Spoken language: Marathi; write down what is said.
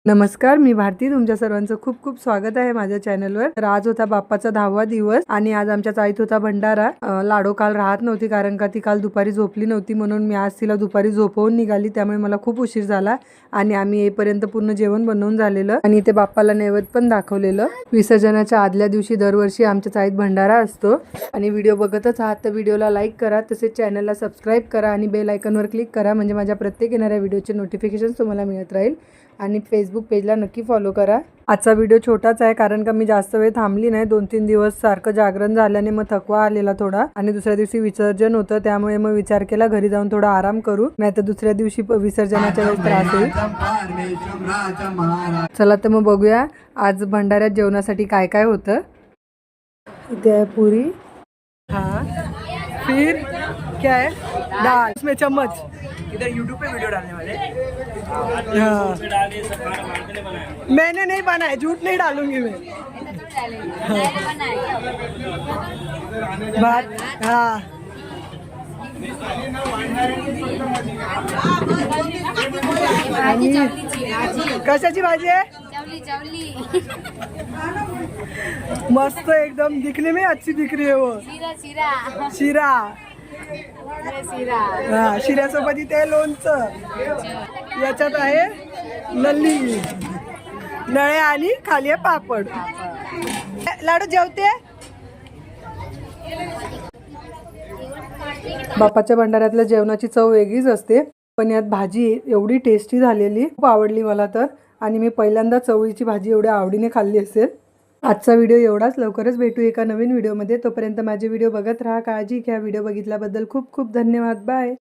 नमस्कार, मी भारती. तुमच्या सर्वांचं खूप खूप स्वागत आहे माझ्या चॅनलवर. तर आज होता बाप्पाचा 10वा दिवस आणि आज आमच्या चाळीत होता भंडारा. लाडो काल राहत नव्हती कारण का ती काल दुपारी झोपली नव्हती, म्हणून मी आज तिला दुपारी झोपवून निघाली. त्यामुळे मला खूप उशीर झाला आणि आम्ही येईपर्यंत पूर्ण जेवण बनवून झालेलं आणि इथे बाप्पाला नैवेद्य पण दाखवलेलं. विसर्जनाच्या आदल्या दिवशी दरवर्षी आमच्या चाळीत भंडारा असतो आणि व्हिडिओ बघतच आहात तर व्हिडिओला लाईक करा, तसेच चॅनलला सबस्क्राईब करा आणि बेल आयकॉनवर क्लिक करा, म्हणजे माझ्या प्रत्येक येणाऱ्या व्हिडिओचे नोटिफिकेशन तुम्हाला मिळत राहील. आणि फेसबुक पेजला नक्की फॉलो करा. आजचा व्हिडिओ छोटाच आहे कारण का मी जास्त वेळ थांबली नाही. 2-3 दिवस सारखं जागरण झाल्याने मग थकवा आलेला थोडा आणि दुसऱ्या दिवशी विसर्जन होतं, त्यामुळे मग विचार केला घरी जाऊन थोडा आराम करू, नाहीतर दुसऱ्या दिवशी विसर्जनाच्या वेळेस त्रास होईल. चला तर मग बघूया आज भंडाऱ्यात जेवणासाठी काय काय होतं. इथे आहे पुरी, हाँ, फिर क्या है, दाल, इसमें चम्मच. इधर यूट्यूब पे वीडियो डालने वाले हाँ, मैंने नहीं बनाया, झूठ नहीं डालूंगी मैं. भात, हाँ, कशाची भाजी आहे. मस्त एकदम, दिखने में अच्छी दिख रही है वो. शिरा. हा, शिऱ्यासोबत इथे लोणचं. याच्यात आहे नल्ली, नळे आणि खाली आहे पापड. लाडू जेवते. बाप्पाच्या भंडाऱ्यातल्या जेवणाची चव वेगळीच असते, पण यात भाजी एवढी टेस्टी झालेली, खूप आवडली मला तर. आणि मी पहिल्यांदा चवळीची भाजी एवढ्या आवडीने खाल्ली असेल. आजचा व्हिडिओ एवढाच. लवकरच भेटू एका नवीन व्हिडिओमध्ये. तोपर्यंत माझे व्हिडिओ बघत राहा. काळजी घ्या. व्हिडिओ बघितल्याबद्दल खूप खूप धन्यवाद. बाय.